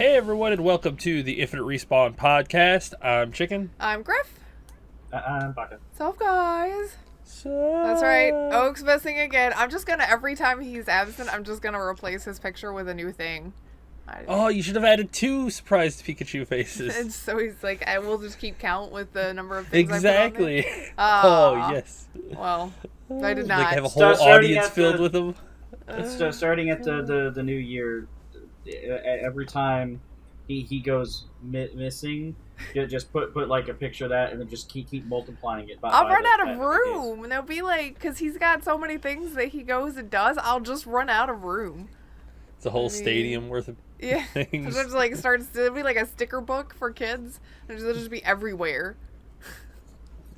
Hey everyone, and welcome to the Infinite Respawn podcast. I'm Chicken. I'm Grif. I'm Baka. What's up, guys? That's right. Oak's missing again. I'm just gonna, every time he's absent, I'm just gonna replace his picture with a new thing. Oh, you should have added 2 surprised Pikachu faces. And so he's like, I will just keep count with the number of things Exactly. I put on there. Oh, yes. Well, I did not. Like have a whole audience filled with them. Starting at the new year, every time he goes missing, just put like a picture of that, and then just keep multiplying it. I'll run out of room, and they'll be like, because he's got so many things that he goes and does, I'll just run out of room. It's a whole stadium worth of things. Sometimes like it'll be like a sticker book for kids. It'll just be everywhere.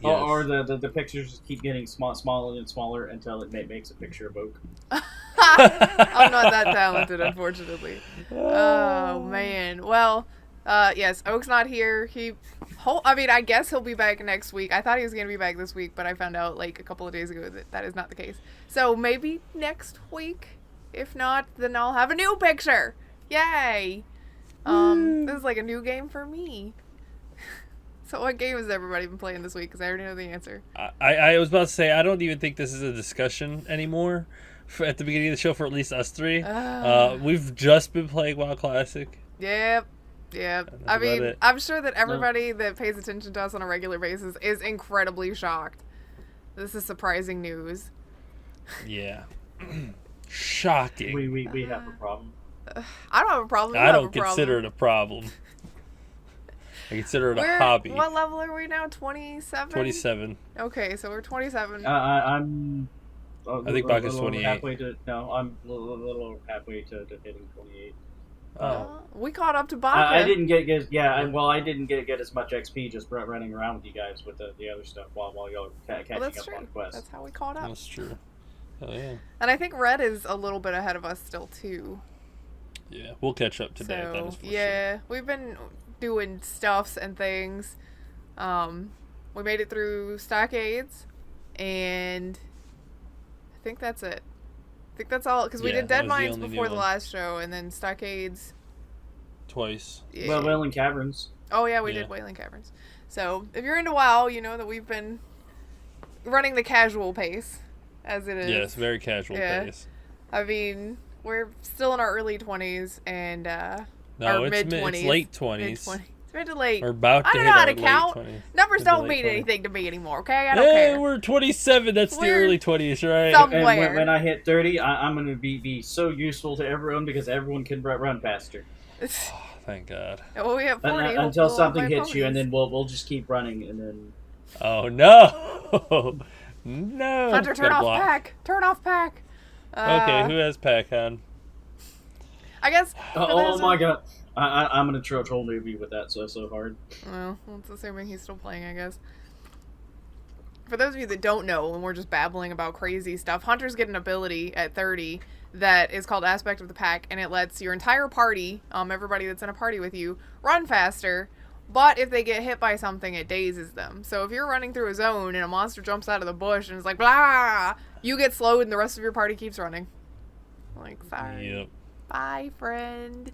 Yes. Or the pictures just keep getting smaller and smaller until it makes a picture of Oak. I'm not that talented, unfortunately. Oh man. Well, yes, Oak's not here. I guess he'll be back next week. I thought he was gonna be back this week, but I found out like a couple of days ago that is not the case. So maybe next week. If not, then I'll have a new picture. Yay! This is like a new game for me. So what game has everybody been playing this week? Because I already know the answer. I was about to say, I don't even think this is a discussion anymore at the beginning of the show for at least us 3. We've just been playing WoW Classic. Yep. I mean, I'm sure that everybody that pays attention to us on a regular basis is incredibly shocked. This is surprising news. Yeah. Shocking. We have a problem. I don't have a problem. I don't consider it a problem. I consider it a hobby. What level are we now? 27? 27. Okay, so we're 27. I'm. I think Baka's 28. I'm a little halfway to hitting 28. We caught up to Baka. I didn't get I didn't get as much XP just running around with you guys with the other stuff while y'all catching up on quests. That's how we caught up. That's true. Oh yeah. And I think Red is a little bit ahead of us still too. Yeah, we'll catch up today. So, that is for yeah, sure. we've been doing stuffs and things. We made it through Stockades, and I think that's it. I think that's all, because we did Dead Mines before the last show, and then Stockades twice. Yeah. Well, Wailing Caverns. Oh yeah, we did Wailing Caverns. So if you're into WoW, you know that we've been running the casual pace, as it is. Yes, very casual pace. I mean, we're still in our early 20s and no, our it's mid-20s. It's late 20s. Mid-20s. It's mid to late. We're about to I don't hit know how our to count. late 20s. Numbers don't mean anything to me anymore, okay? I don't care. We're 27. That's the early 20s, right? Somewhere. And when I hit 30, I'm going to be so useful to everyone because everyone can run faster. Oh, thank God. Oh, we have 40. Until something hits you, and then we'll just keep running, and then... Oh, no! No! Hunter, turn off pack! Turn off pack! Okay, who has pack on? I guess... Oh my God. I'm going to troll newbie with that so hard. Well, that's assuming he's still playing, I guess. For those of you that don't know, and we're just babbling about crazy stuff, Hunters get an ability at 30 that is called Aspect of the Pack, and it lets your entire party, everybody that's in a party with you, run faster, but if they get hit by something, it dazes them. So if you're running through a zone and a monster jumps out of the bush and is like, blah, you get slowed and the rest of your party keeps running. Like, sorry. Yep. Bye, friend.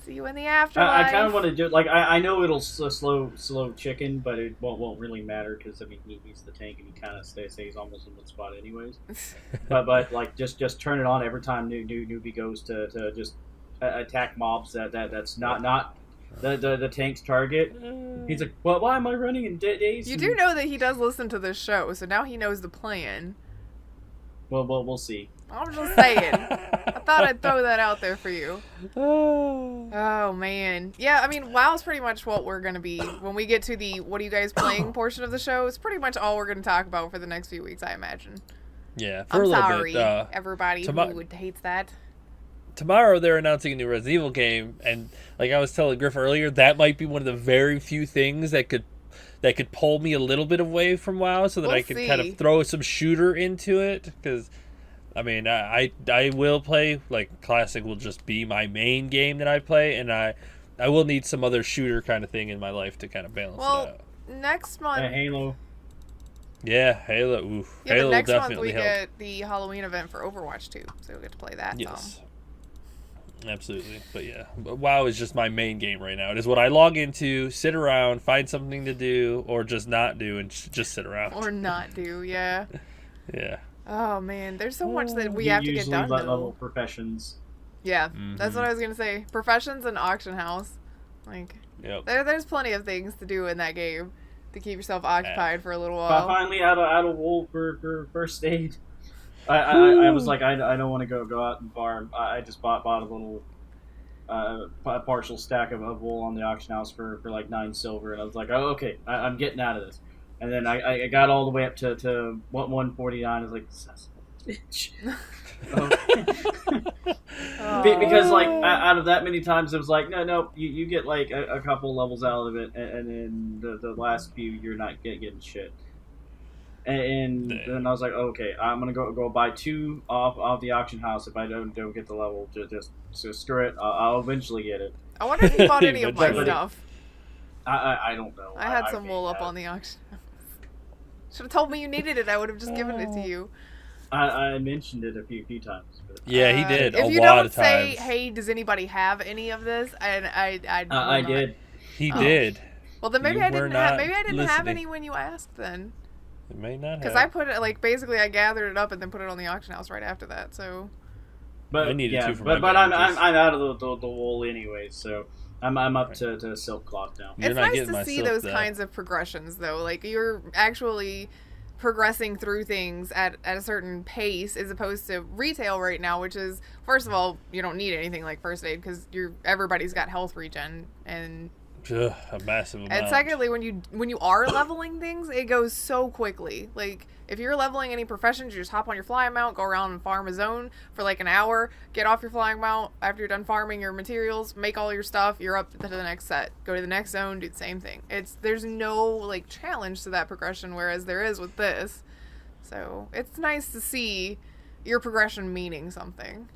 See you in the afterlife. I kind of want to do it. Like, I know it'll slow Chicken, but it won't really matter because, I mean, he's the tank and he kind of stays almost in one spot anyways. but like, just turn it on every time newbie goes to just attack mobs that's not the tank's target. He's like, well, why am I running in days? You do know that he does listen to this show, so now he knows the plan. Well, we'll see. I'm just saying. I thought I'd throw that out there for you. Oh, man. Yeah, I mean, WoW's pretty much what we're going to be. When we get to the what are you guys playing portion of the show, it's pretty much all we're going to talk about for the next few weeks, I imagine. Yeah, for a little sorry, bit. Everybody who hates that. Tomorrow they're announcing a new Resident Evil game, and like I was telling Griff earlier, that might be one of the very few things that could pull me a little bit away from WoW, so that I could kind of throw some shooter into it. Because, I mean, I will play, like, Classic will just be my main game that I play, and I will need some other shooter kind of thing in my life to kind of balance it out. Next month... Halo. Yeah, Halo. Oof. Yeah, Halo but next month definitely we helped. get the Halloween event for Overwatch 2, so we'll get to play that. Yes. Absolutely. But yeah, WoW is just my main game right now. It is what I log into, sit around, find something to do, or just not do and just sit around. Or not do, yeah. Yeah. Oh man, there's so much that we have to get done usually though. level professions. Yeah, that's what I was gonna say. Professions and auction house, like there's plenty of things to do in that game to keep yourself occupied for a little while. Finally out of wool for first aid. I was like, I don't want to go out and farm. I just bought a little partial stack of wool on the auction house for like 9 silver, and I was like, oh okay, I'm getting out of this. And then I got all the way up to 149. I was like, bitch. Because like out of that many times, it was like, no, you get like a couple levels out of it, and then the last few you're not getting shit. And then I was like, okay, I'm gonna go buy 2 off the auction house. If I don't get the level, just screw it. I'll eventually get it. I wonder if you bought any of my stuff. I don't know. I had some wool up on the auction. Should have told me you needed it. I would have just given it to you. I mentioned it a few times. But... Yeah, he did. If you don't say, "Hey, does anybody have any of this?" And I did. He did. Well, then maybe I didn't have. Maybe I didn't have any when you asked. Then it may not have. Because I put it basically I gathered it up and then put it on the auction house right after that. So. But I needed to for my but I'm out of the wool anyway, so. I'm up to silk cloth now. It's nice to see those kinds of progressions, though. Like, you're actually progressing through things at a certain pace, as opposed to retail right now, which is, first of all, you don't need anything like first aid because everybody's got health regen and a massive amount. And secondly, when you are leveling things, it goes so quickly. Like, if you're leveling any professions, you just hop on your flying mount, go around and farm a zone for like an hour, get off your flying mount after you're done farming your materials, make all your stuff, you're up to the next set. Go to the next zone, do the same thing. There's no challenge to that progression, whereas there is with this. So it's nice to see your progression meaning something.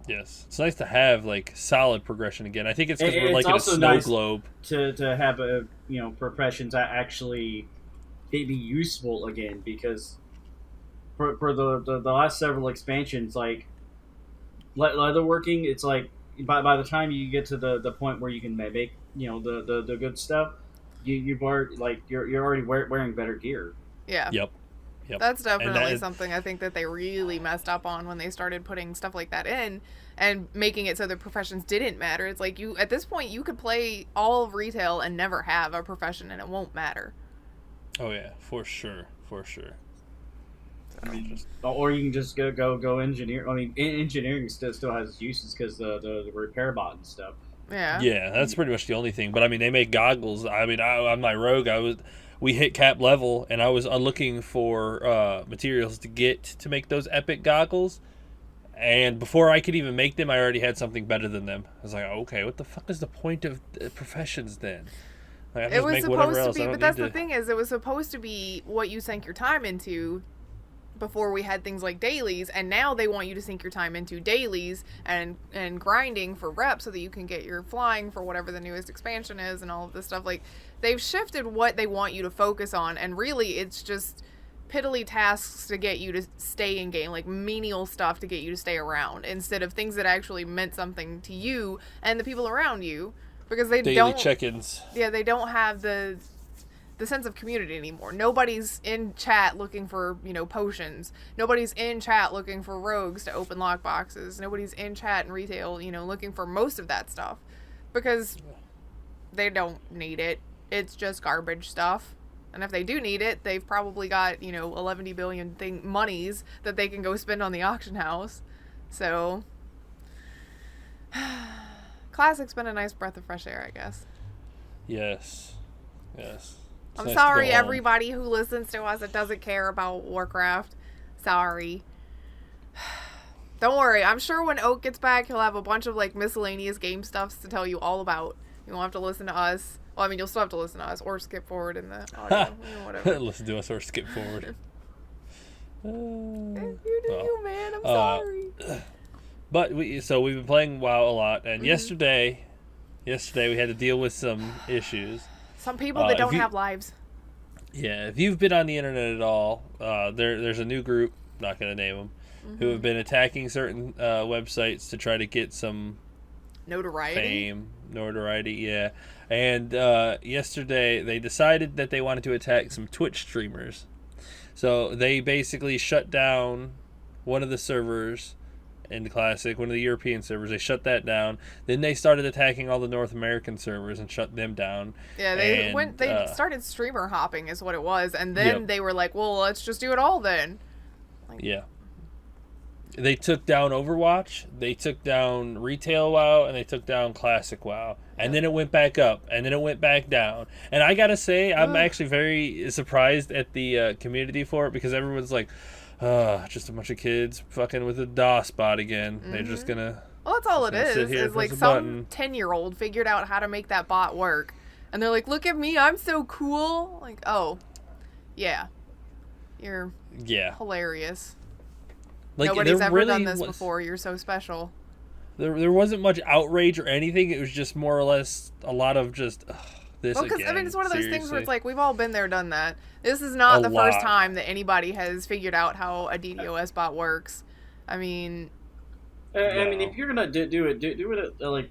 Yes, it's nice to have solid progression again. I think it's because we're in a snow nice globe to have professions that actually be useful again, because for the last several expansions, like leatherworking, it's like by the time you get to the point where you can make the good stuff, you're already wearing better gear. Yeah. Yep. That's definitely something I think that they really messed up on when they started putting stuff like that in and making it so the professions didn't matter. It's like at this point you could play all of retail and never have a profession and it won't matter. Oh yeah, for sure. I mean, or you can just go engineer. I mean, engineering still has its uses because the repair bot and stuff. Yeah. Yeah, that's pretty much the only thing. But I mean, they make goggles. I mean, on my rogue, we hit cap level, and I was looking for materials to make those epic goggles. And before I could even make them, I already had something better than them. I was like, okay, what the fuck is the point of professions then? It was supposed to be, but that's the thing is, it was supposed to be what you sank your time into before we had things like dailies, and now they want you to sink your time into dailies and grinding for reps so that you can get your flying for whatever the newest expansion is and all of this stuff. Like, they've shifted what they want you to focus on, and really it's just piddly tasks to get you to stay in game, like menial stuff to get you to stay around, instead of things that actually meant something to you and the people around you. Because they daily check-ins. Yeah, they don't have the sense of community anymore. Nobody's in chat looking for, potions. Nobody's in chat looking for rogues to open lock boxes. Nobody's in chat in retail, looking for most of that stuff. Because they don't need it. It's just garbage stuff. And if they do need it, they've probably got, 11 billion monies that they can go spend on the auction house. So Classic's been a nice breath of fresh air, I guess. Yes. I'm sorry, everybody who listens to us that doesn't care about Warcraft. Sorry. Don't worry. I'm sure when Oak gets back, he'll have a bunch of miscellaneous game stuffs to tell you all about. You won't have to listen to us. Well, I mean, you'll still have to listen to us or skip forward in the audio. Whatever. Listen to us or skip forward. You do you, man. I'm sorry. But we've been playing WoW a lot, and yesterday we had to deal with some issues. Some people that don't have lives. Yeah, if you've been on the internet at all, there's a new group, not going to name them, who have been attacking certain websites to try to get some notoriety, yeah. And yesterday they decided that they wanted to attack some Twitch streamers. So they basically shut down one of the servers in Classic, one of the European servers. They shut that down. Then they started attacking all the North American servers and shut them down. Yeah, they started streamer hopping is what it was, and then they were like, well, let's just do it all then. Yeah. They took down Overwatch, they took down Retail WoW, and they took down Classic WoW. And then it went back up, and then it went back down. And I gotta say, I'm actually very surprised at the community for it, because everyone's like, just a bunch of kids fucking with a DOS bot again. They're just gonna... Well, that's all it is. Is like some 10-year-old figured out how to make that bot work. And they're like, look at me, I'm so cool. Like, oh, yeah. You're hilarious. Like, nobody's ever done this before. You're so special. There wasn't much outrage or anything. It was just more or less a lot of just this again. Because, I mean, it's one of those things where it's like, we've all been there, done that. This is not the first time that anybody has figured out how a DDoS bot works. I mean... I mean, if you're going to do it like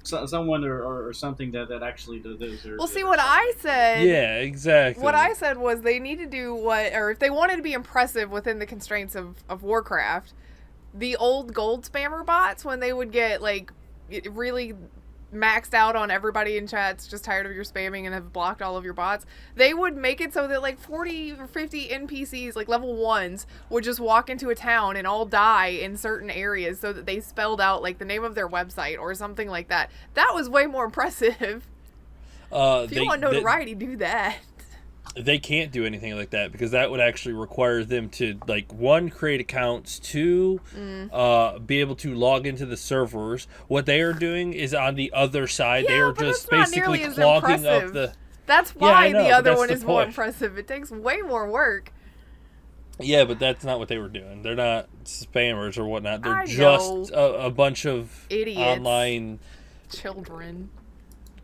someone or something that actually does it. Well, see, what I said... Yeah, exactly. What I said was they need to do or if they wanted to be impressive within the constraints of Warcraft, the old gold spammer bots, when they would get, like, really maxed out on everybody in chat's just tired of your spamming and have blocked all of your bots, they would make it so that, like, 40 or 50 NPCs, like, level 1s, would just walk into a town and all die in certain areas so that they spelled out, like, the name of their website or something like that. That was way more impressive. If you want notoriety, do that. They can't do anything like that, because that would actually require them to, like, one, create accounts, two, be able to log into the servers. What they are doing is on the other side. They are just basically clogging up the... That's why the other one is more impressive. It takes way more work. Yeah, but that's not what they were doing. They're not spammers or whatnot. They're just a bunch of idiots. Online... children.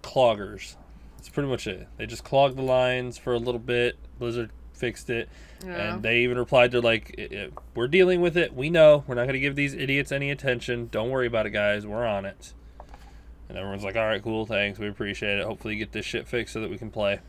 Cloggers. That's pretty much it. They just clogged the lines for a little bit. Blizzard fixed it. Yeah. And they even replied, they're like, we're dealing with it. We know. We're not going to give these idiots any attention. Don't worry about it, guys. We're on it. And everyone's like, all right, cool, thanks. We appreciate it. Hopefully you get this shit fixed so that we can play.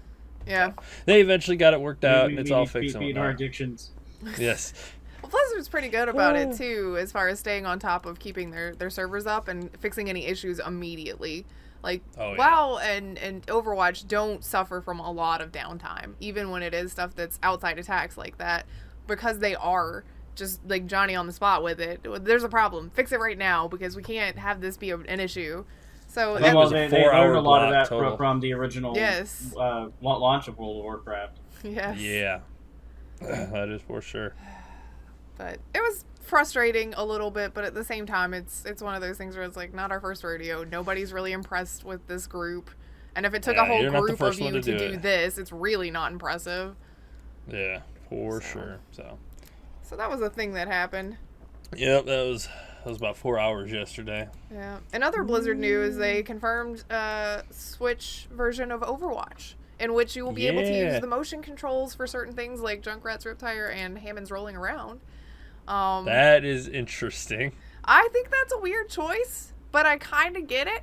Yeah. So, they eventually got it worked out, and it's all fixed. We our addictions. Yes. Well, Blizzard's pretty good about it, too, as far as staying on top of keeping their servers up and fixing any issues immediately. Like, WoW and Overwatch don't suffer from a lot of downtime, even when it is stuff that's outside attacks like that, because they are just, like, Johnny on the spot with it. There's a problem. Fix it right now, because we can't have this be an issue. So that was a 4-hour a lot of that total. from the original launch of World of Warcraft. Yes. Yeah. That is for sure. But it was frustrating a little bit, but at the same time, it's one of those things where it's like, not our first rodeo. Nobody's really impressed with this group, and if it took a whole group of you to do this, it's really not impressive. Yeah, for sure. So that was a thing that happened. Yep, that was about 4 hours yesterday. Yeah. In other Blizzard news, they confirmed a Switch version of Overwatch, in which you will be able to use the motion controls for certain things like Junkrat's Riptire and Hammond's Rolling Around. That is interesting. I think that's a weird choice, but I kind of get it.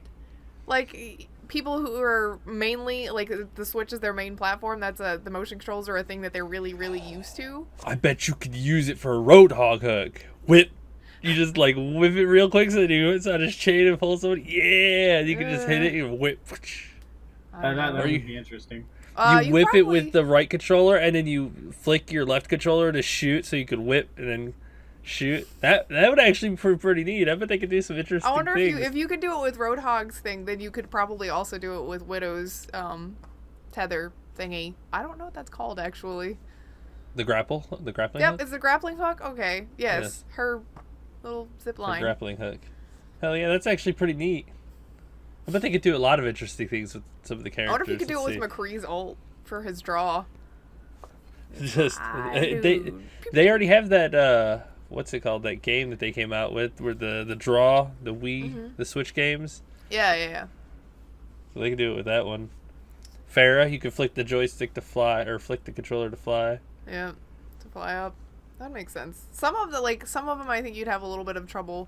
Like, people who are mainly, like, the Switch is their main platform, the motion controls are a thing that they're really, really used to. I bet you could use it for a Roadhog hook. Whip. You just, like, whip it real quick so that you it's on his chain and pull someone. Yeah, you can just hit it and whip. That would be interesting. You whip it with the right controller, and then you flick your left controller to shoot, so you could whip and then shoot. That would actually be pretty neat. I bet they could do some interesting things. I wonder if you could do it with Roadhog's thing, then you could probably also do it with Widow's tether thingy. I don't know what that's called, actually. The grappling hook? Yep, it's the grappling hook? Okay, yes. Her little zip line. The grappling hook. Hell yeah, that's actually pretty neat. I bet they could do a lot of interesting things with some of the characters. I wonder if you could do it with McCree's ult for his draw. Just they already have that what's it called, that game that they came out with where the draw, the Wii, the Switch games. Yeah. So they could do it with that one. Farrah, you could flick the joystick to fly, or flick the controller to fly. Yeah, to fly up. That makes sense. Some of them, I think you'd have a little bit of trouble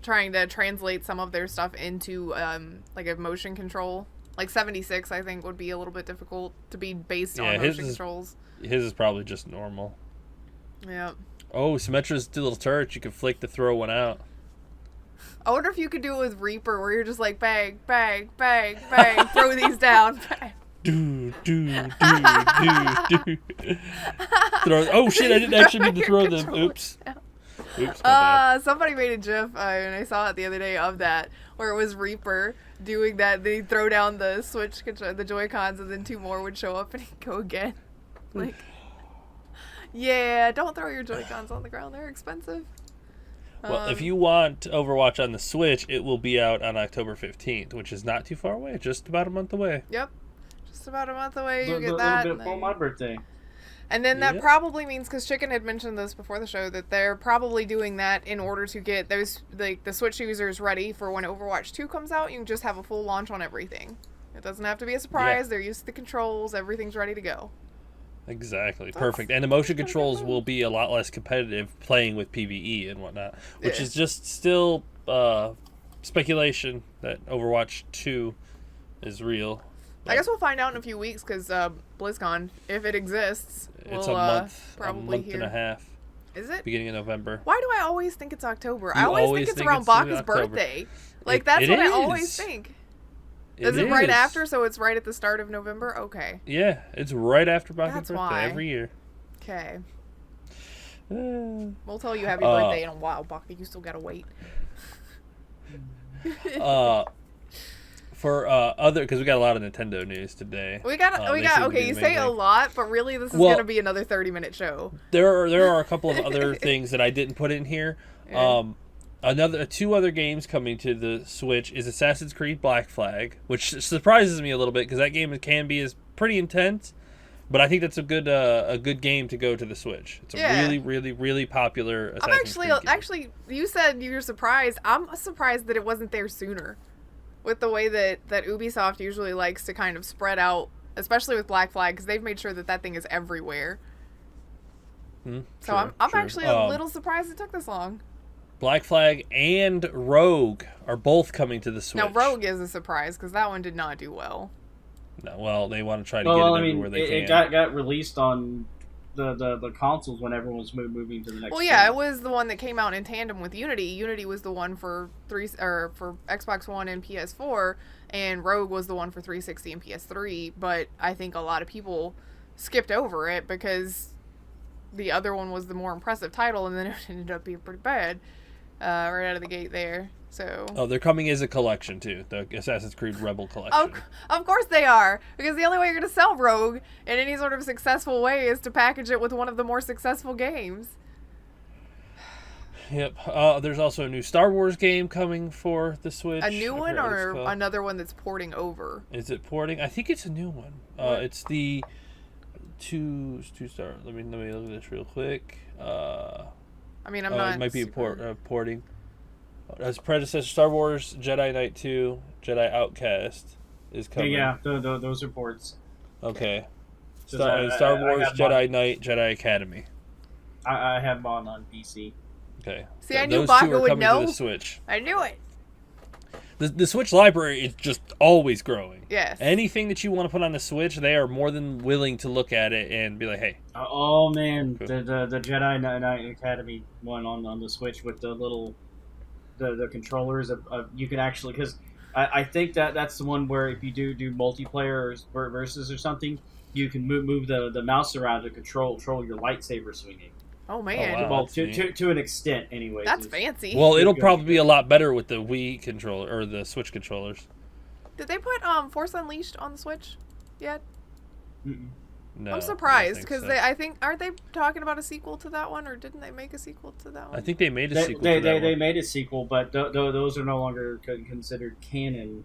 trying to translate some of their stuff into like a motion control. Like 76, I think, would be a little bit difficult to be based on motion controls. His is probably just normal. Yeah. Oh, Symmetra's little turret, you can flick to throw one out. I wonder if you could do it with Reaper, where you're just like, bang, bang, bang, bang, throw these down. Bang. Do. Throw. Oh shit! I didn't actually mean to throw them. Oops. Oops. Somebody made a GIF, and I saw it the other day of that, where it was Reaper doing that. They throw down the Switch, the Joy-Cons, and then two more would show up and he'd go again. Like, yeah, don't throw your Joy-Cons on the ground. They're expensive. Well, if you want Overwatch on the Switch, it will be out on October 15th, which is not too far away. Just about a month away. Yep. Just about a month away. You get a that. little bit before my birthday. And then that probably means, because Chicken had mentioned this before the show, that they're probably doing that in order to get those, like, the Switch users ready for when Overwatch 2 comes out. You can just have a full launch on everything. It doesn't have to be a surprise. Yeah. They're used to the controls. Everything's ready to go. Exactly. Perfect. And the motion controls will be a lot less competitive playing with PvE and whatnot, which is just still speculation that Overwatch 2 is real. I guess we'll find out in a few weeks, because BlizzCon, if it exists, it's we'll, a month, probably and a half. Is it? Beginning of November. Why do I always think it's October? I always think it's around Baka's birthday. Like, that's what I always think. Is it right after, so it's right at the start of November? Okay. Yeah, it's right after Baka's birthday every year. Okay. We'll tell you happy birthday in a while, Baka. You still gotta wait. For other, because we got a lot of Nintendo news today. We got. Okay, you say a lot, but really, this is gonna be another 30-minute show. There are a couple of other things that I didn't put in here. Yeah. Two other games coming to the Switch is Assassin's Creed Black Flag, which surprises me a little bit because that game is pretty intense. But I think that's a good game to go to the Switch. It's a really, really, really popular Assassin's Creed game. Actually, you said you're surprised. I'm surprised that it wasn't there sooner. With the way that Ubisoft usually likes to kind of spread out, especially with Black Flag, because they've made sure that thing is everywhere. So I'm actually a little surprised it took this long. Black Flag and Rogue are both coming to the Switch. Now, Rogue is a surprise, because that one did not do well. No, well, they want to try to get it everywhere they can. It got released on the consoles when everyone's moving to the next. Well, yeah, it was the one that came out in tandem with Unity. Unity was the one for for Xbox One and PS4, and Rogue was the one for 360 and PS3. But I think a lot of people skipped over it because the other one was the more impressive title, and then it ended up being pretty bad right out of the gate there. So they're coming as a collection too, the Assassin's Creed Rebel collection. Of course they are, because the only way you're going to sell Rogue in any sort of successful way is to package it with one of the more successful games. Yep. There's also a new Star Wars game coming for the Switch. A new one or another one that's porting over? Is it porting? I think it's a new one. It's the two-star. Let me look at this real quick. I'm not. It might be porting. As predecessor, Star Wars Jedi Knight 2, Jedi Outcast is coming. Yeah, those are ports. Okay. Star Wars Jedi Knight, Jedi Academy. I have them on PC. Okay. See, I knew Baka would know. To the Switch. I knew it. The Switch library is just always growing. Yes. Anything that you want to put on the Switch, they are more than willing to look at it and be like, hey. Oh, man. Cool. The Jedi Knight Academy one on the Switch with the little... The controllers you can actually, because I think that's the one where if you do multiplayer or versus or something, you can move the mouse around to control your lightsaber swinging. Oh man! Oh, wow. Well, to an extent, anyway. That's fancy. Well, it'll probably be a lot better with the Wii controller or the Switch controllers. Did they put Force Unleashed on the Switch yet? Mm-mm. No, I'm surprised because aren't they talking about a sequel to that one, or didn't they make a sequel to that one? I think they made a sequel. They made a sequel, but those are no longer considered canon.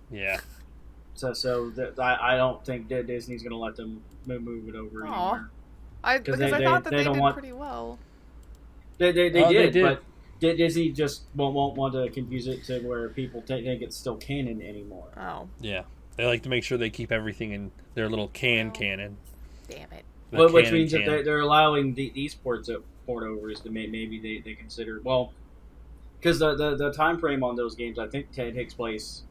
Yeah. So I don't think that Disney's going to let them move it over anymore. Because I thought that they did pretty well. They did, but Disney just won't want to confuse it to where people think it's still canon anymore. Oh. Yeah. They like to make sure they keep everything in their little canon. Damn it. Which means that they're allowing these ports port over is to maybe they consider, well, because the time frame on those games I think takes place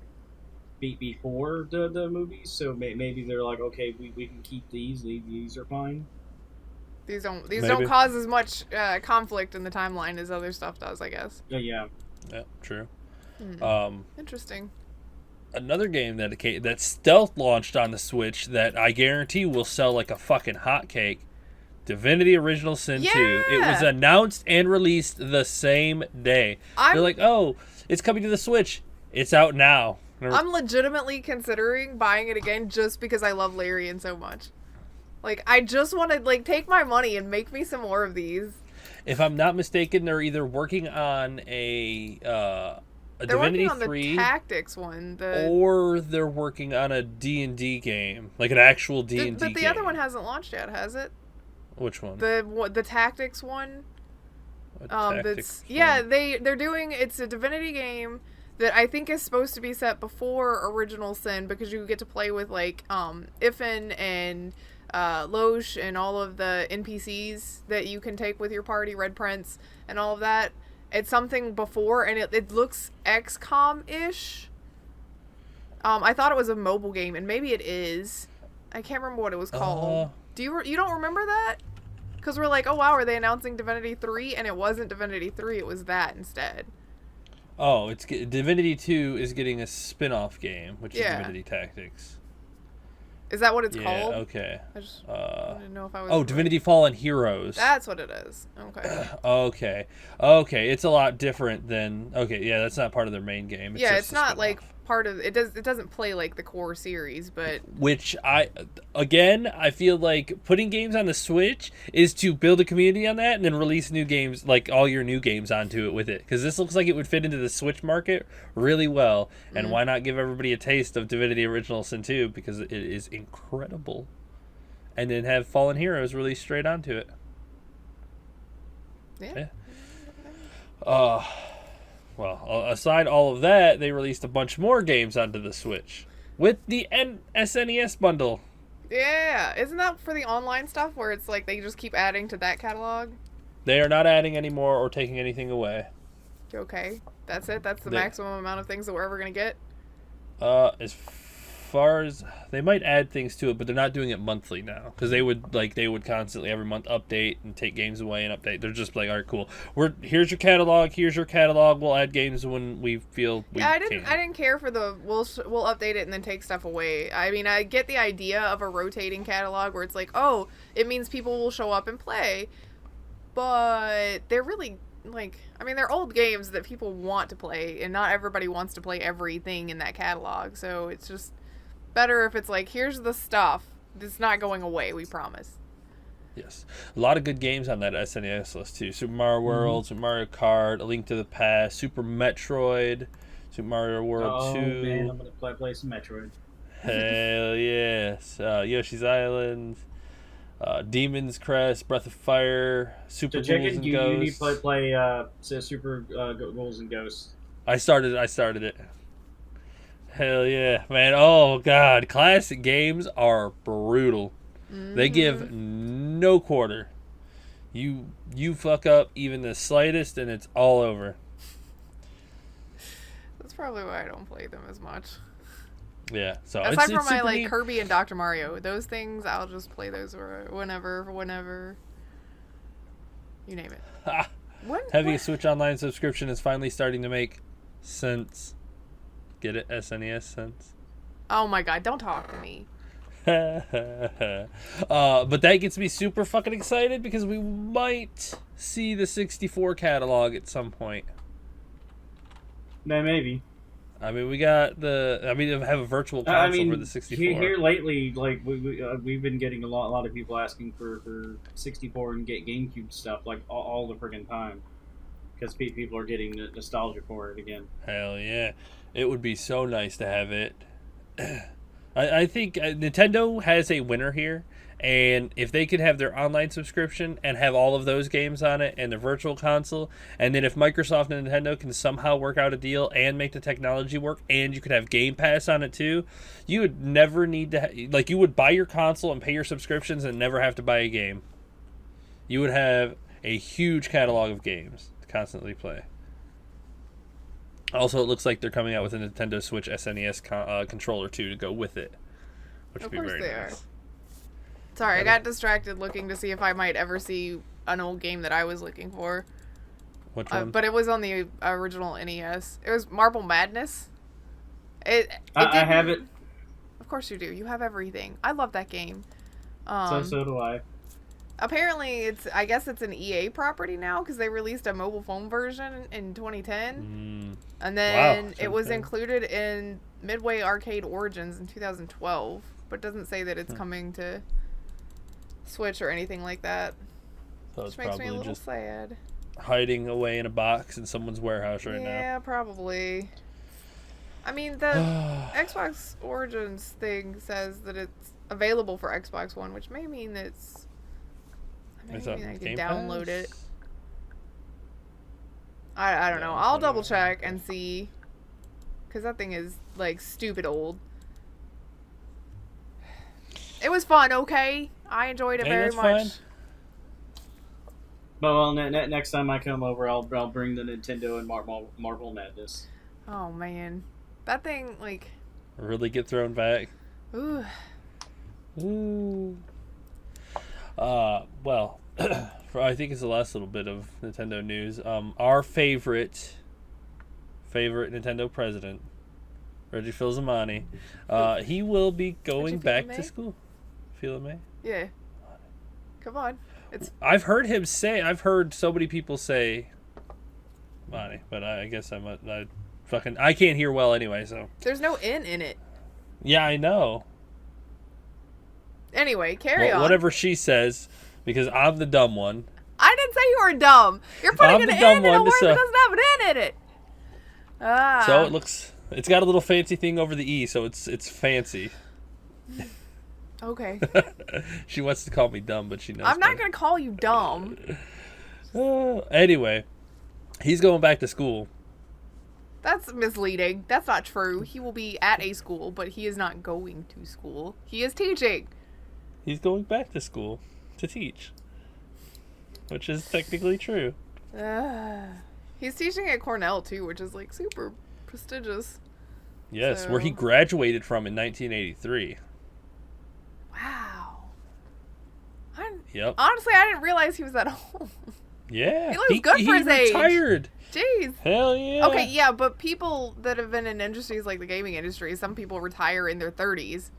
before the movies, so maybe they're like, okay, we can keep these are fine. These Maybe. don't cause as much conflict in the timeline as other stuff does, I guess. Yeah, true. Interesting. Another game that stealth launched on the Switch that I guarantee will sell like a fucking hotcake. Divinity Original Sin 2. It was announced and released the same day. They're like, oh, it's coming to the Switch. It's out now. I'm legitimately considering buying it again just because I love Larian so much. Like, I just want to, like, take my money and make me some more of these. If I'm not mistaken, they're either working on a they're Divinity working on 3, the Tactics one, or they're working on a D&D game, like an actual D&D game. But the other one hasn't launched yet, has it? Which one? The Tactics one. Tactics they're doing, it's a Divinity game that I think is supposed to be set before Original Sin, because you get to play with like Ifin and Loesch and all of the NPCs that you can take with your party, Red Prince and all of that. It's something before, and it looks XCOM-ish. I thought it was a mobile game, and maybe it is. I can't remember what it was called. You don't remember that? Because we're like, oh wow, are they announcing Divinity 3? And it wasn't Divinity 3, it was that instead. Oh, it's Divinity 2 is getting a spin-off game, which is Divinity Tactics. Is that what it's called? Okay. I just didn't know if I was... Oh, Divinity Fallen Heroes. That's what it is. Okay. Okay. It's a lot different than... Okay, yeah, that's not part of their main game. It's not like part of... It doesn't play like the core series, but... Which I feel like putting games on the Switch is to build a community on that and then release new games, like all your new games onto it with it. Because this looks like it would fit into the Switch market really well. And why not give everybody a taste of Divinity Original Sin 2, because it is incredible. And then have Fallen Heroes released straight onto it. Yeah. Well, aside all of that, they released a bunch more games onto the Switch with the SNES bundle. Yeah, isn't that for the online stuff where it's like they just keep adding to that catalog? They are not adding any more or taking anything away. Okay, that's it. That's the maximum amount of things that we're ever gonna get. As far as they might add things to it, but they're not doing it monthly now, because they would constantly every month update and take games away and update. They're just like, all right, cool. Here's your catalog. We'll add games when we feel we I didn't care for the we'll update it and then take stuff away. I mean, I get the idea of a rotating catalog where it's like, oh, it means people will show up and play, but they're really they're old games that people want to play, and not everybody wants to play everything in that catalog. So it's just better if it's like, here's the stuff. It's not going away, we promise. Yes. A lot of good games on that SNES list, too. Super Mario World, Super Mario Kart, A Link to the Past, Super Metroid, Super Mario World 2. Oh, man, I'm going to play some Metroid. Hell yes. Yoshi's Island, Demon's Crest, Breath of Fire, Super Ghouls and Ghosts. You need to play Super Ghouls and Ghosts. I started it. Hell yeah, man. Oh, God. Classic games are brutal. Mm-hmm. They give no quarter. You fuck up even the slightest, and it's all over. That's probably why I don't play them as much. Yeah. So aside from my Kirby and Dr. Mario, those things, I'll just play those whenever. You name it. Having a Switch Online subscription is finally starting to make sense. Get it? SNES sense? Oh my god, don't talk to me. But that gets me super fucking excited because we might see the 64 catalog at some point. Maybe. I mean, we got have a virtual console for the 64. Here lately, like we've been getting a lot of people asking for 64 and get GameCube stuff like all the friggin' time, because people are getting nostalgia for it again. Hell yeah. It would be so nice to have it. I think Nintendo has a winner here, and if they could have their online subscription and have all of those games on it and their virtual console, and then if Microsoft and Nintendo can somehow work out a deal and make the technology work, and you could have Game Pass on it too, you would never need to you would buy your console and pay your subscriptions and never have to buy a game. You would have a huge catalog of games to constantly play. Also, it looks like they're coming out with a Nintendo Switch SNES controller too to go with it, which would be very nice. Sorry, I got distracted looking to see if I might ever see an old game that I was looking for. Which one? But it was on the original NES. It was Marble Madness. I have it. Of course you do. You have everything. I love that game. So do I. Apparently, I guess it's an EA property now because they released a mobile phone version in 2010. And then it was included in Midway Arcade Origins in 2012. But doesn't say that it's coming to Switch or anything like that. So which makes me a little sad. Hiding away in a box in someone's warehouse right now. Yeah, probably. I mean, the Xbox Origins thing says that it's available for Xbox One, which may mean that I can download it. I don't know. I'll double check and see. Because that thing is, like, stupid old. It was fun, okay? I enjoyed it very much. Fine. Well, next time I come over, I'll bring the Nintendo and Marble Madness. Oh, man. That thing, like... Really get thrown back? Ooh. Ooh. Well, I think it's the last little bit of Nintendo news. Our favorite Nintendo president, Reggie Fils-Aime, he will be going back to school. Fils-Aime? Yeah. Come on. I've heard so many people say Monty, but I guess I can't hear well anyway, so. There's no N in it. Yeah, I know. Anyway, carry on. Whatever she says, because I'm the dumb one. I didn't say you were dumb. You're putting an N in a word that doesn't have an N in it. So it's got a little fancy thing over the E, so it's fancy. Okay. She wants to call me dumb, but she knows. I'm not going to call you dumb. Anyway, he's going back to school. That's misleading. That's not true. He will be at a school, but he is not going to school. He is teaching. He's going back to school to teach, which is technically true. He's teaching at Cornell, too, which is, like, super prestigious. Yes, where he graduated from in 1983. Wow. Yep. Honestly, I didn't realize he was that old. Yeah. He looks good for his age. He retired. Jeez. Hell yeah. Okay, yeah, but people that have been in industries like the gaming industry, some people retire in their 30s.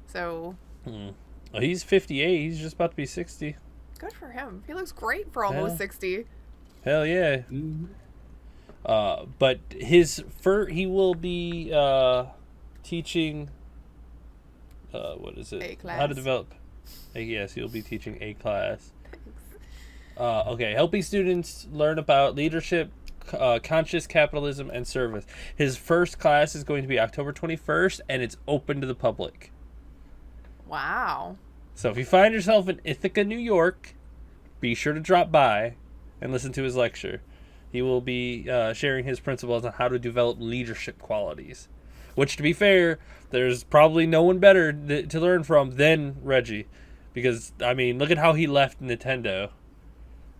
So. Well, he's 58. He's just about to be 60. Good for him. He looks great for almost 60. Hell yeah. Mm-hmm. But he will be teaching. What is it? A class. How to develop. Yes, he'll be teaching a class. Okay, helping students learn about leadership, conscious capitalism, and service. His first class is going to be October 21st, and it's open to the public. Wow. So if you find yourself in Ithaca, New York, be sure to drop by and listen to his lecture. He will be sharing his principles on how to develop leadership qualities. Which, to be fair, there's probably no one better to learn from than Reggie. Because, I mean, look at how he left Nintendo.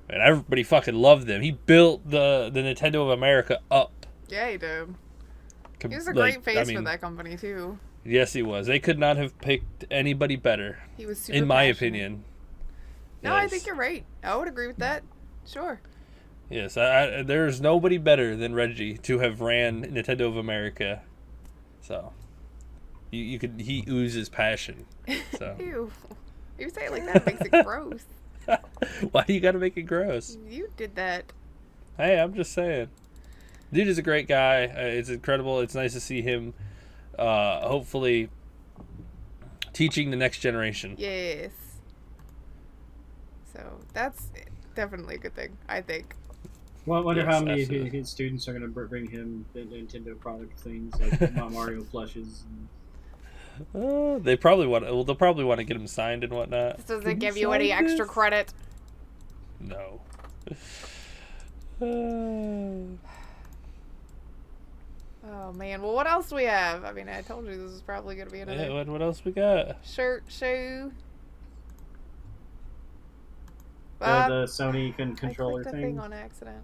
And everybody fucking loved him. He built the Nintendo of America up. Yeah, he did. He was a great face for that company, too. Yes, he was. They could not have picked anybody better. He was super in my passionate. opinion. No, yes. I think you're right. I would agree with that. Sure. Yes, there's nobody better than Reggie to have ran Nintendo of America. So, he oozes passion. So. Ew. You say it like that, it makes it gross. Why do you gotta make it gross? You did that. Hey, I'm just saying. Dude is a great guy. It's incredible. It's nice to see him, hopefully, teaching the next generation. Yes. So, that's definitely a good thing, I think. Well, I wonder how many of his students are going to bring him Nintendo product things like Mario plushes. They probably want. Well, they'll probably want to get him signed and whatnot. This doesn't give you any extra credit. No. Oh man. Well, what else do we have? I mean, I told you this is probably going to be another. Yeah. What else we got? Shirt, shoe. The Sony controller I clicked a thing on accident.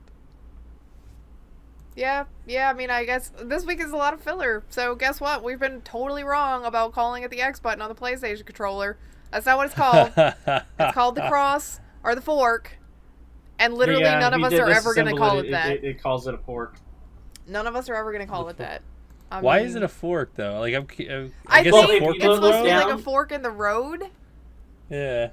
Yeah, I mean, I guess this week is a lot of filler. So guess what? We've been totally wrong about calling it the X button on the PlayStation controller. That's not what it's called. It's called the cross or the fork. And literally none of us are ever going to call it that. It calls it a fork. None of us are ever going to call it that. Why is it a fork, though? Like, I guess think a fork it's supposed to be like a fork in the road. Yeah.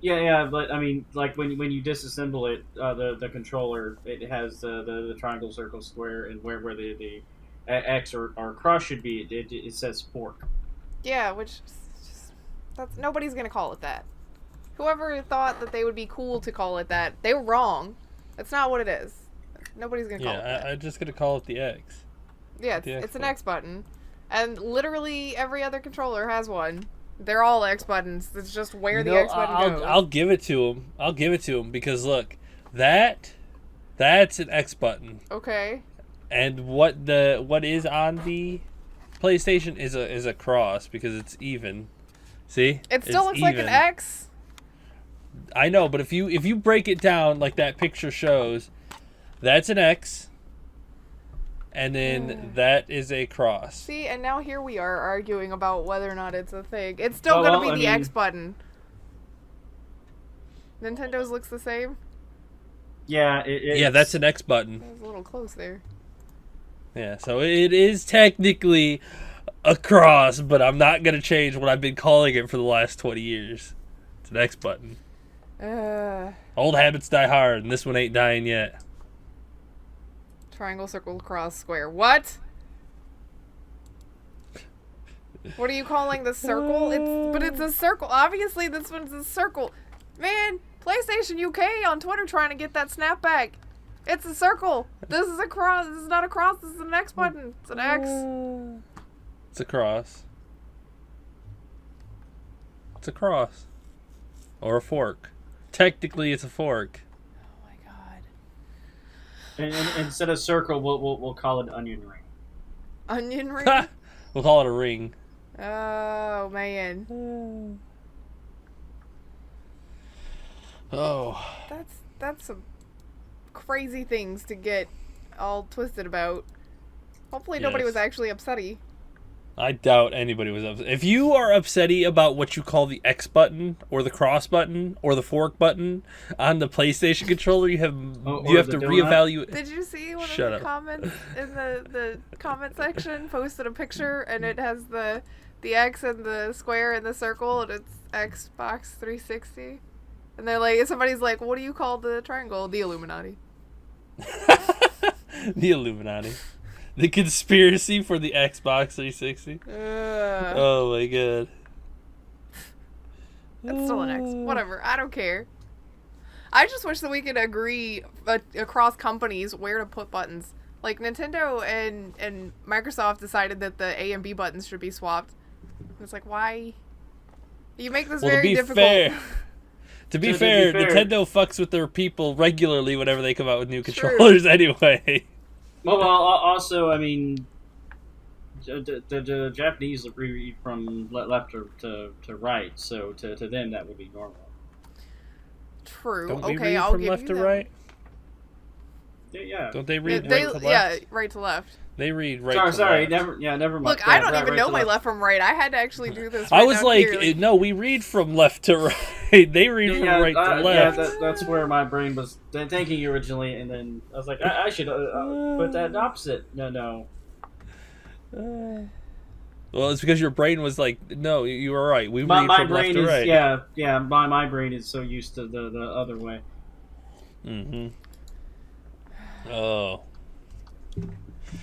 Yeah, but I mean, like when you disassemble it, the controller, it has the triangle, circle, square, and where the X or cross should be, it says fork. Yeah, which that's nobody's gonna call it that. Whoever thought that they would be cool to call it that, they were wrong. That's not what it is. Nobody's gonna call it that. I'm just gonna call it the X. Yeah, it's an X button, and literally every other controller has one. They're all X buttons. It's just where the X button goes. I'll give it to him. Because look, that's an X button. Okay. And what is on the PlayStation is a cross because it's even. See? It still looks like an X. I know, but if you break it down like that picture shows, that's an X. And then that is a cross. See, and now here we are arguing about whether or not it's a thing. It's still going to be the X button. Nintendo's looks the same? Yeah, yeah, that's an X button. I was a little close there. Yeah, so it is technically a cross, but I'm not going to change what I've been calling it for the last 20 years. It's an X button. Old habits die hard, and this one ain't dying yet. Triangle, circle, cross, square. What? What are you calling the circle? It's a circle. Obviously, this one's a circle. Man, PlayStation UK on Twitter trying to get that snapback. It's a circle. This is a cross. This is not a cross. This is an X button. It's an X. It's a cross. It's a cross. Or a fork. Technically, it's a fork. And instead of circle, we'll call it onion ring. Onion ring? We'll call it a ring. Oh, man. Oh. That's some crazy things to get all twisted about. Hopefully nobody was actually upsetty. I doubt anybody was upset. If you are upsetty about what you call the X button or the cross button or the fork button on the PlayStation controller, you have to reevaluate. Did you see one of the comments in the comment section posted a picture and it has the X and the square and the circle and it's Xbox 360? And they're like, somebody's like, what do you call the triangle? The Illuminati. The Illuminati. The conspiracy for the Xbox 360. Oh my god. That's still an X. Whatever. I don't care. I just wish that we could agree across companies where to put buttons. Like Nintendo and Microsoft decided that the A and B buttons should be swapped. It's like, why? You make this very difficult. To be fair, Nintendo fucks with their people regularly whenever they come out with new controllers anyway. Well, also, I mean, the Japanese read from left to right, so to them that would be normal. True. Don't we read from left to right? Yeah. Don't they read right to left? Yeah, right to left. They read right to left. Sorry, never mind. Look, I don't even know my left from right. I had to actually do this. I was like, no, we read from left to right. They read from right to left. Yeah, that's where my brain was thinking originally, and then I was like, I should put that opposite. No. Well, it's because your brain was like, no, you were right. We read from left to right. Yeah. My brain is so used to the other way. Mm-hmm. Oh.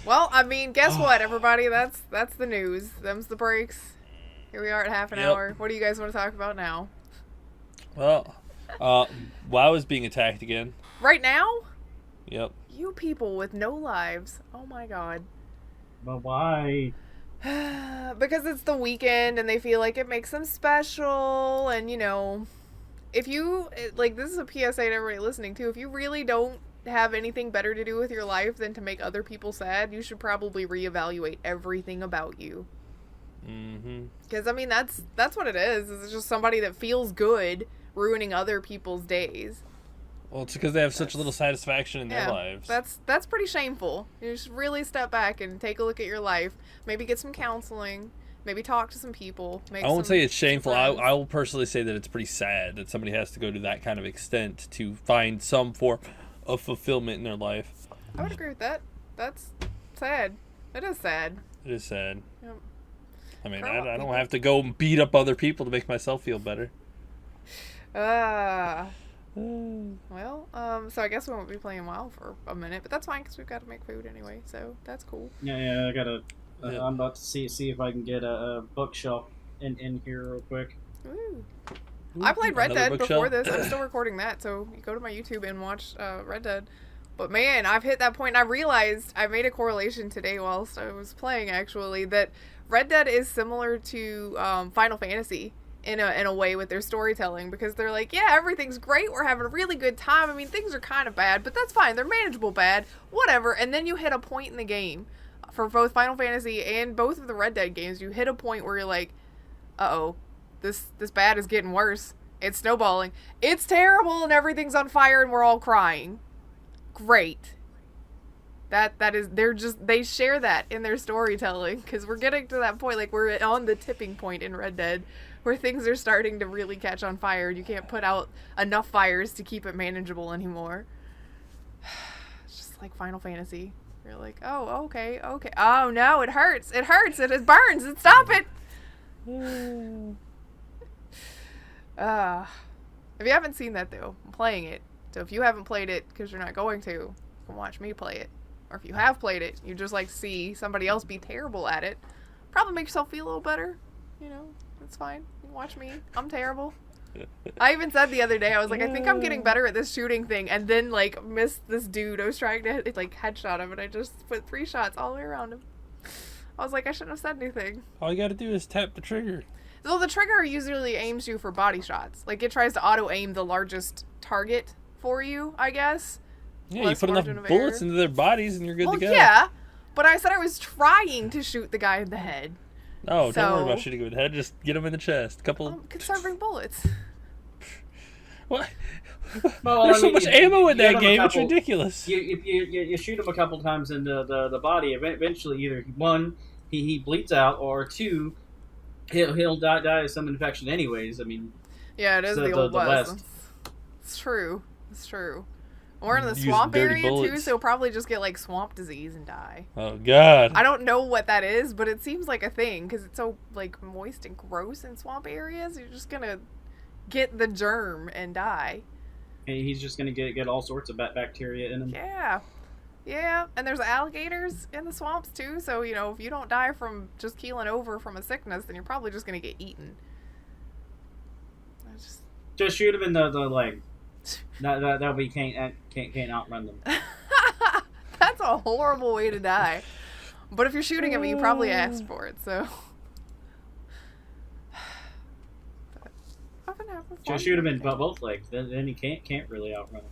Well, I mean, guess what, everybody? That's the news. Them's the breaks. Here we are at half an hour. What do you guys want to talk about now? Well, WoW is being attacked again. Right now? Yep. You people with no lives. Oh my god. But why? Because it's the weekend and they feel like it makes them special, and if you, like, this is a PSA to everybody listening too, if you really don't have anything better to do with your life than to make other people sad, you should probably reevaluate everything about you. Mm-hmm. Because, I mean, that's what it is. It's just somebody that feels good ruining other people's days. Well, it's because they have such little satisfaction in their lives. That's pretty shameful. You should really step back and take a look at your life. Maybe get some counseling. Maybe talk to some people. I won't say it's shameful. I will personally say that it's pretty sad that somebody has to go to that kind of extent to find some form of fulfillment in their life. I would agree with that. That's sad. It is sad. It is sad. Yep. I mean, I don't have to go and beat up other people to make myself feel better. Well, so I guess we won't be playing WoW for a minute, but that's fine because we've got to make food anyway, so that's cool. Yeah, I gotta. I'm about to see if I can get a bookshelf in here real quick. Ooh. I played Red Dead before this. I'm still recording that, so you go to my YouTube and watch Red Dead. But man, I've hit that point, and I realized I made a correlation today whilst I was playing, actually, that Red Dead is similar to Final Fantasy in a way with their storytelling, because they're like, yeah, everything's great, we're having a really good time. I mean, things are kind of bad, but that's fine. They're manageable bad, whatever. And then you hit a point in the game, for both Final Fantasy and both of the Red Dead games, you hit a point where you're like, uh-oh, this bad is getting worse. It's snowballing. It's terrible, and everything's on fire, and we're all crying. Great. That is, they share that in their storytelling, because we're getting to that point, like, we're on the tipping point in Red Dead, where things are starting to really catch on fire. You can't put out enough fires to keep it manageable anymore. It's just like Final Fantasy. You're like, oh, okay. Oh, no, it hurts. It burns. Stop it. If you haven't seen that, though, I'm playing it. So if you haven't played it, because you're not going to, you can watch me play it. Or if you have played it, you just like to see somebody else be terrible at it. Probably make yourself feel a little better. You know, it's fine. You can watch me. I'm terrible. I even said the other day, I was like, I think I'm getting better at this shooting thing, and then, like, missed this dude. I was trying to, like, headshot him, and I just put 3 shots all the way around him. I was like, I shouldn't have said anything. All you gotta do is tap the trigger. So the trigger usually aims you for body shots. Like, it tries to auto-aim the largest target for you, I guess. Yeah, you put enough bullets into their bodies, and you're good to go. Yeah, but I said I was trying to shoot the guy in the head. No, don't worry about shooting him in the head. Just get him in the chest. Conserving bullets. What? Well, there's so much ammo in that game. It's ridiculous. You shoot him a couple times in the body. Eventually, either one, he bleeds out, or two, he'll die of some infection. Anyways, I mean. Yeah, it is the old West. It's true. It's true. We're in the swamp area too, so he'll probably just get like swamp disease and die. Oh God! I don't know what that is, but it seems like a thing because it's so like moist and gross in swamp areas. You're just gonna get the germ and die. And he's just gonna get all sorts of bacteria in him. Yeah, and there's alligators in the swamps too. So you know, if you don't die from just keeling over from a sickness, then you're probably just gonna get eaten. Just shoot him in the leg. That we can't outrun them. That's a horrible way to die. But if you're shooting at me, you probably asked for it, so. Just shoot him in both legs. Then he can't really outrun him.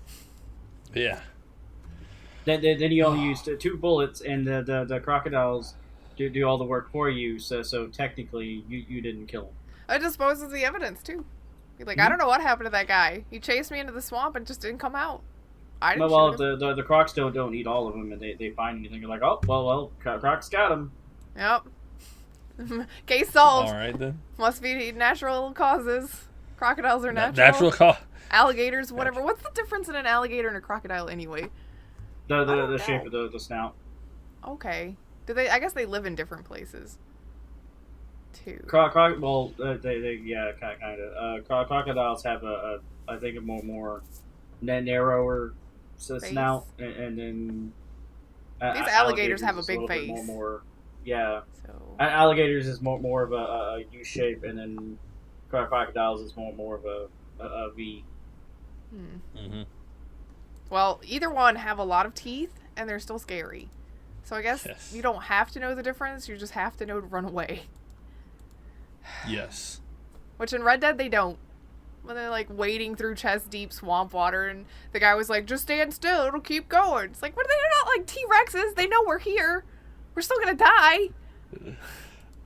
Yeah. Then you only use 2 bullets, and the crocodiles do all the work for you. So technically, you didn't kill him. It disposes the evidence too. Like, I don't know what happened to that guy. He chased me into the swamp and just didn't come out. I didn't shoot him. The crocs don't eat all of them, and they find you and they're like, oh, well, crocs got him. Yep. Case solved. All right, then. Must be natural causes. Crocodiles are natural. Natural cause. Alligators, whatever. What's the difference in an alligator and a crocodile anyway? The shape of the snout. Okay. I guess they live in different places. Too. Well, they kind of. Crocodiles have I think a more narrower snout, and then these alligators have a big face. More, yeah. So alligators is more of a U shape, and then crocodiles is more of a V. Mm-hmm. Well, either one have a lot of teeth, and they're still scary. So I guess you don't have to know the difference. You just have to know to run away. Yes. Which in Red Dead they don't. When they're like wading through chest deep swamp water, and the guy was like, just stand still, it'll keep going. It's like, what, they're not like T-Rexes. They know we're here. We're still gonna die.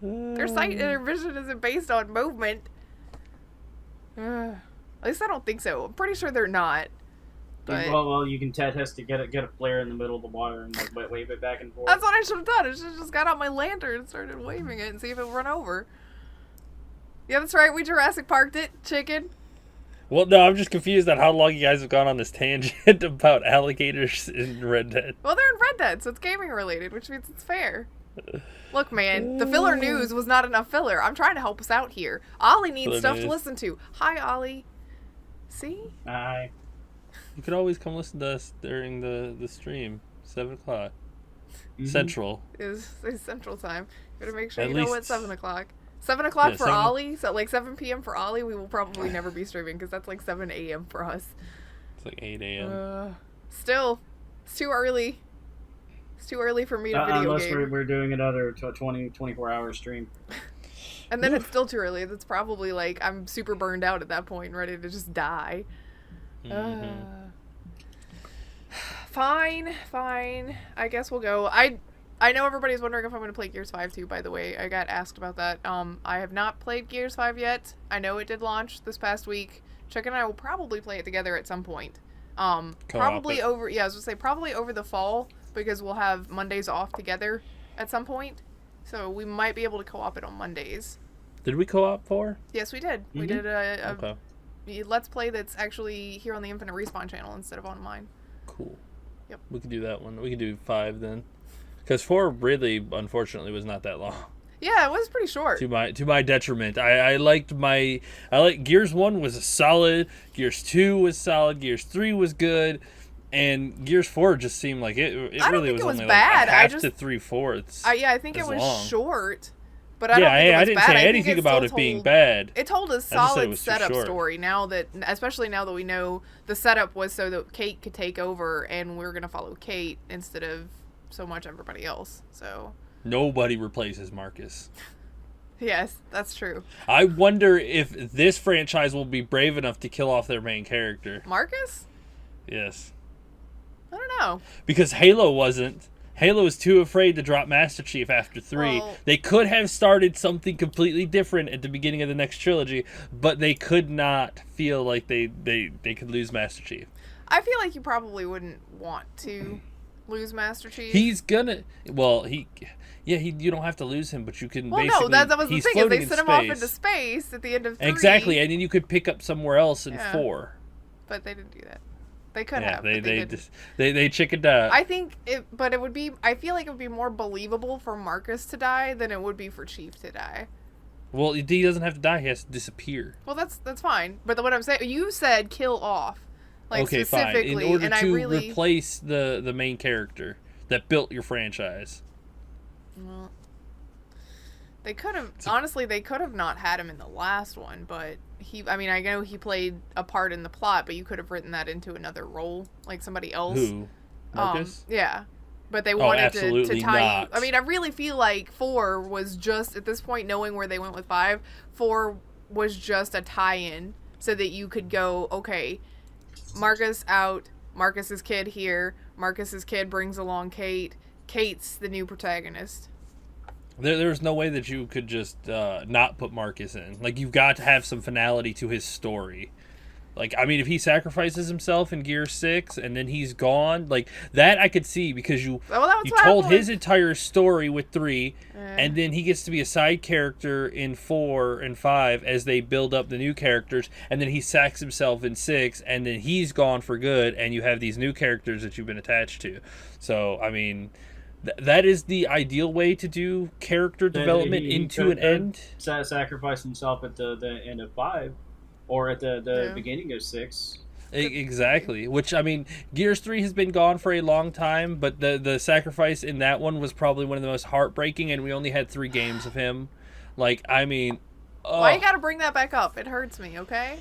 Their sight and their vision isn't based on movement. At least I don't think so. I'm pretty sure they're not. But Well, you can test to get a flare in the middle of the water and like wave it back and forth. that's what I should have done. I should have just got out my lantern and started waving it and see if it would run over. Yeah, that's right. We Jurassic Parked it, chicken. Well, no, I'm just confused on how long you guys have gone on this tangent about alligators in Red Dead. Well, they're in Red Dead, so it's gaming related, which means it's fair. Look, man, the filler news was not enough filler. I'm trying to help us out here. Ollie needs Filler stuff news. to listen to. Hi, Ollie. See? Aye. You could always come listen to us during the stream, 7 o'clock. Mhm. Central. It's Central Time. You better make sure At you know least- what 7 o'clock. 7 o'clock Yeah, for 7 Ollie, so like 7 p.m. for Ollie, we will probably never be streaming because that's like 7 a.m. for us. It's like 8 a.m. Still, it's too early. It's too early for me to video Unless game. we're doing another 24-hour stream. And then it's still too early. That's probably like I'm super burned out at that point and ready to just die. Fine. I guess we'll go. I know everybody's wondering if I'm going to play Gears 5 too, by the way. I got asked about that. I have not played Gears 5 yet. I know it did launch this past week. Chuck and I will probably play it together at some point. Probably it. I was going to say probably over the fall because we'll have Mondays off together at some point. So we might be able to co-op it on Mondays. Did we co-op 4? Yes, we did. We Mhm. did a Okay. Let's Play that's actually here on the Infinite Respawn channel instead of on mine. Cool. Yep. We could do that one. We could do 5 then. Because 4 really, unfortunately, was not that long. Yeah, it was pretty short. To my detriment. I liked Gears 1 was solid, Gears 2 was solid, Gears 3 was good, and Gears 4 just seemed like it I don't really think was it was only bad. like a I half just- to 3/4. I think it as was long. short, but I don't think it was I didn't bad. say I think anything about still it being told- bad. It told a just said it solid was too setup short. story. Especially now that we know the setup was so that Kate could take over, and we're gonna follow Kate instead of so much everybody else. So Nobody replaces Marcus. yes, that's true. I wonder if this franchise will be brave enough to kill off their main character. Marcus? Yes. I don't know. Because Halo wasn't. Halo was too afraid to drop Master Chief after 3. Well- They could have started something completely different at the beginning of the next trilogy, but they could not feel like they could lose Master Chief. I feel like you probably wouldn't want to lose Master Chief. He's gonna. Well, you don't have to lose him, but you can Well, basically. no, that was the he's thing is floating they in sent him off space. into space at the end of 3. Exactly, and then you could pick up somewhere else in Yeah. 4. But they didn't do that. They could Yeah, have. they but they didn't. just they chickened out. I think but it would be. I feel like it would be more believable for Marcus to die than it would be for Chief to die. Well, he doesn't have to die; he has to disappear. Well, that's fine. But what I'm saying, you said kill off, like Okay, fine. specifically, In order and I to really. replace the main character that built your franchise. Well, they could have honestly. They could have not had him in the last one, but I mean, I know he played a part in the plot, but you could have written that into another role, like somebody else. Who? Marcus? Yeah. But they wanted to absolutely tie not. you. I mean, I really feel like 4 was just, at this point, knowing where they went with 5, 4 was just a tie-in so that you could go, okay, Marcus out, Marcus's kid here, Marcus's kid brings along Kate, Kate's the new protagonist. There's no way that you could just not put Marcus in. Like, you've got to have some finality to his story. Like, I mean, if he sacrifices himself in Gear 6 and then he's gone, like, that I could see because you told his entire story with 3, and then he gets to be a side character in 4 and 5 as they build up the new characters, and then he sacks himself in 6, and then he's gone for good, and you have these new characters that you've been attached to. So, I mean, that is the ideal way to do character development into an end. Sacrifice himself at the end of 5. Or at the beginning of 6. Exactly. Which, I mean, Gears 3 has been gone for a long time, but the sacrifice in that one was probably one of the most heartbreaking, and we only had 3 games of him. Like, I mean... Why you gotta bring that back up? It hurts me, okay?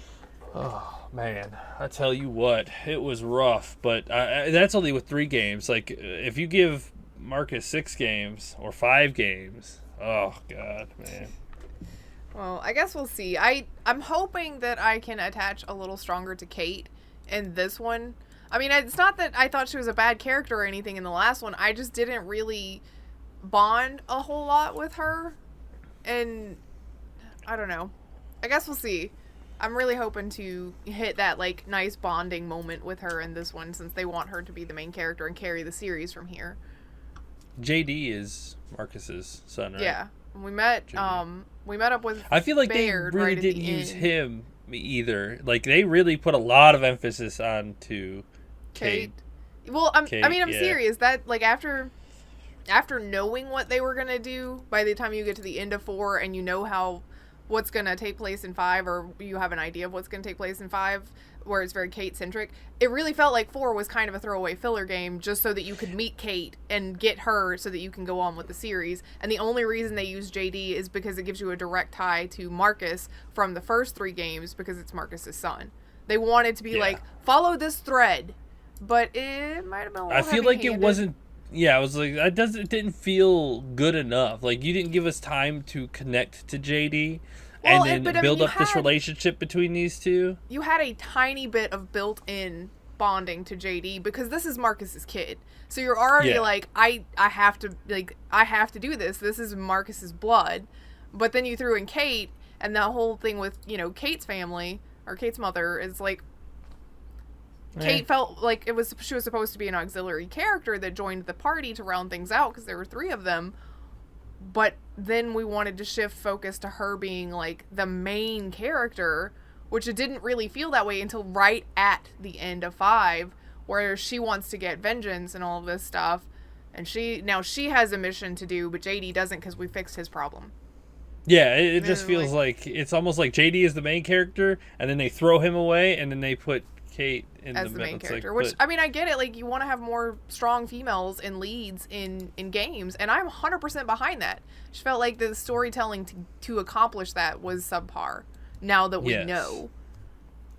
Oh, man. I tell you what, it was rough, but that's only with 3 games. Like, if you give Marcus 6 games, or 5 games, oh, God, man. Well, I guess we'll see. I'm hoping that I can attach a little stronger to Kate in this one. I mean, it's not that I thought she was a bad character or anything in the last one. I just didn't really bond a whole lot with her. And I don't know. I guess we'll see. I'm really hoping to hit that like nice bonding moment with her in this one, since they want her to be the main character and carry the series from here. JD is Marcus's son, right? Yeah, we met. JD. We met up with. I feel like Baird they really right didn't use him either. Like they really put a lot of emphasis onto Kate. Well, I'm yeah. serious. That like after knowing what they were gonna do, by the time you get to the end of 4 and you know what's gonna take place in 5, or you have an idea of what's gonna take place in 5, where it's very Kate centric, it really felt like 4 was kind of a throwaway filler game just so that you could meet Kate and get her so that you can go on with the series. And the only reason they use JD is because it gives you a direct tie to Marcus from the first 3 games, because it's Marcus's son. They wanted to be like, follow this thread, but it might have been a little I feel like it heavy-handed. wasn't. Yeah, I was like, it didn't feel good enough. Like you didn't give us time to connect to JD. Well, and then build up this relationship between these two. You had a tiny bit of built-in bonding to JD because this is Marcus's kid. So you're already like, I have to do this. This is Marcus's blood. But then you threw in Kate, and the whole thing with, Kate's family, or Kate's mother, is like, Kate felt like she was supposed to be an auxiliary character that joined the party to round things out because there were 3 of them. But then we wanted to shift focus to her being, like, the main character, which it didn't really feel that way until right at the end of 5, where she wants to get vengeance and all of this stuff. And she has a mission to do, but JD doesn't because we fixed his problem. Yeah, it just feels like it's almost like JD is the main character, and then they throw him away, and then they put Kate as the main character, which I mean, I get it. Like, you want to have more strong females and leads in games, and I'm 100% behind that. Just felt like the storytelling to accomplish that was subpar. Now that we know.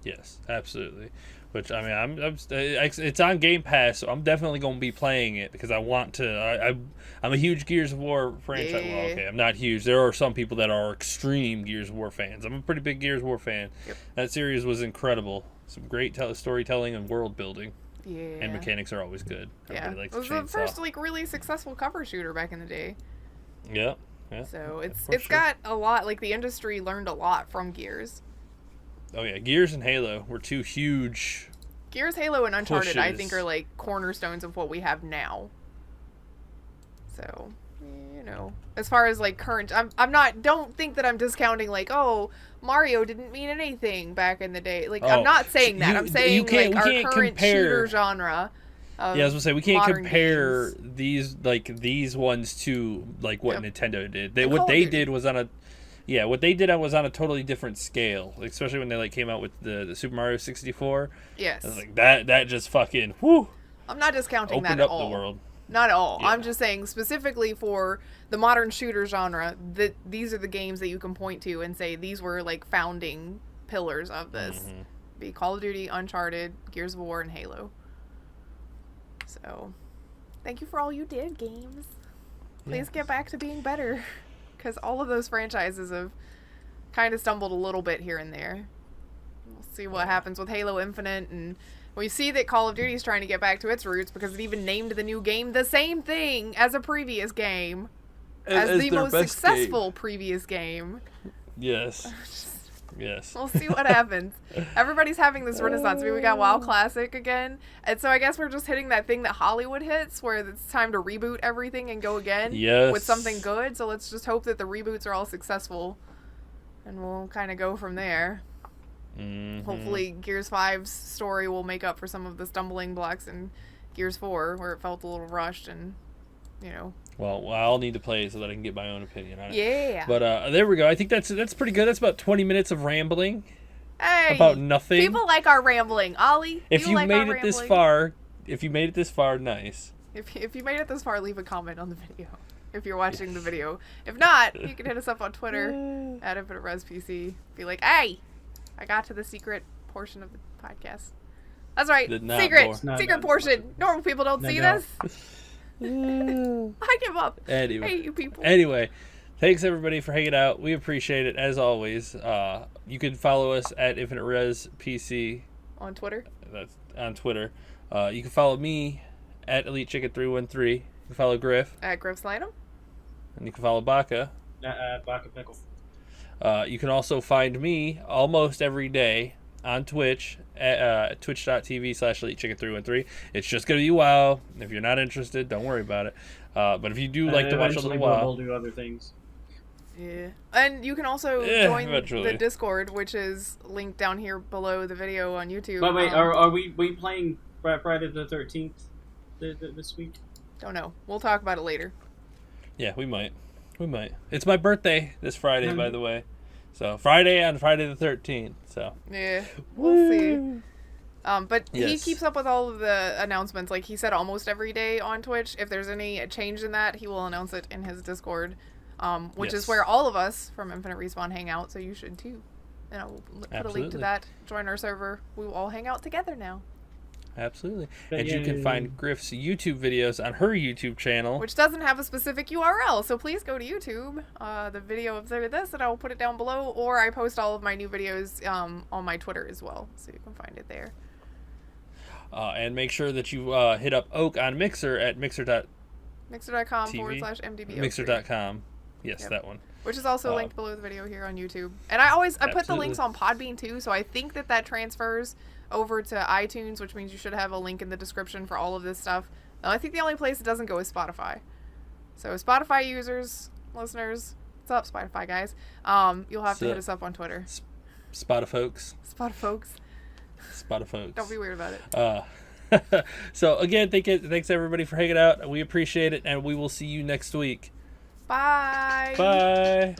Yes, absolutely. Which I mean, it's on Game Pass, so I'm definitely going to be playing it because I want to. I'm a huge Gears of War franchise. Yeah. Well, okay, I'm not huge. There are some people that are extreme Gears of War fans. I'm a pretty big Gears of War fan. Yep. That series was incredible. Some great storytelling and world building. Yeah. And mechanics are always good. Everybody likes it was the first really successful cover shooter back in the day. Yeah. So it's got a lot. Like, the industry learned a lot from Gears. Oh yeah, Gears and Halo were 2 huge. Gears, Halo, and Uncharted, pushes. I think, are like cornerstones of what we have now. So, as far as like current, don't think that I'm discounting like, oh, Mario didn't mean anything back in the day. Like, I'm not saying that. I'm saying like our current shooter genre. I was gonna say we can't compare these ones to like what Nintendo did. What they did was on a totally different scale, especially when they like came out with the Super Mario 64. Yes. Like that just fucking whoo. I'm not discounting that at all. Opened up the world. Not at all. Yeah. I'm just saying specifically for the modern shooter genre that these are the games that you can point to and say these were like founding pillars of this. Mm-hmm. Be Call of Duty, Uncharted, Gears of War, and Halo. So, thank you for all you did, games. Please get back to being better. Because all of those franchises have kind of stumbled a little bit here and there. We'll see what happens with Halo Infinite, and we see that Call of Duty is trying to get back to its roots because it even named the new game the same thing as a previous game. As the most successful previous game. Yes. Yes. We'll see what happens. Everybody's having this renaissance. I mean, we got WoW Classic again. And so I guess we're just hitting that thing that Hollywood hits where it's time to reboot everything and go again with something good. So let's just hope that the reboots are all successful. And we'll kind of go from there. Mm-hmm. Hopefully Gears 5's story will make up for some of the stumbling blocks in Gears 4 where it felt a little rushed and, Well, I'll need to play it so that I can get my own opinion on it. Yeah. But there we go. I think that's pretty good. That's about 20 minutes of rambling. Hey, about nothing. People like our rambling. Ollie, if you made it this far, nice. If you made it this far, leave a comment on the video. If you're watching the video. If not, you can hit us up on Twitter at InfiniteResPC. Be like, hey, I got to the secret portion of the podcast. That's right. Secret portion. Normal people don't see this. I give up. Anyway. Hey, you people. Anyway, thanks everybody for hanging out. We appreciate it as always. You can follow us at InfiniteResPC on Twitter. That's on Twitter. You can follow me at EliteChicken313. You can follow Grif at Grif Fils-Aime. And you can follow Baka. Baka Pickle. You can also find me almost every day on Twitch at twitch.tv/EliteChicken313. It's just going to be WoW. If you're not interested, don't worry about it. But if you do like to watch a little WoW, we'll do other things. Yeah. And you can also join eventually. the Discord, which is linked down here below the video on YouTube. But wait, are we playing Friday the 13th this week? Don't know. We'll talk about it later. Yeah, we might. It's my birthday this Friday, by the way. So Friday on Friday the 13th. So yeah, we'll see. But yes. He keeps up with all of the announcements. Like he said, almost every day on Twitch. If there's any change in that, he will announce it in his Discord, which is where all of us from Infinite Respawn hang out. So you should too. And I'll put a link to that. Join our server. We will all hang out together now. Absolutely. And you can find Grif's YouTube videos on her YouTube channel, which doesn't have a specific URL, so please go to YouTube, the video of this, and I will put it down below, or I post all of my new videos on my Twitter as well, so you can find it there. And make sure that you hit up Oak on Mixer at mixer.com/MDB. Mixer.com. Yes, that one. Which is also linked below the video here on YouTube. And I put the links on Podbean too, so I think that transfers over to iTunes, which means you should have a link in the description for all of this stuff. I think the only place it doesn't go is Spotify. So Spotify users, listeners, what's up, Spotify guys? You'll have to hit us up on Twitter. Spotifolks. Don't be weird about it. So again, thanks everybody for hanging out. We appreciate it, and we will see you next week. Bye. Bye.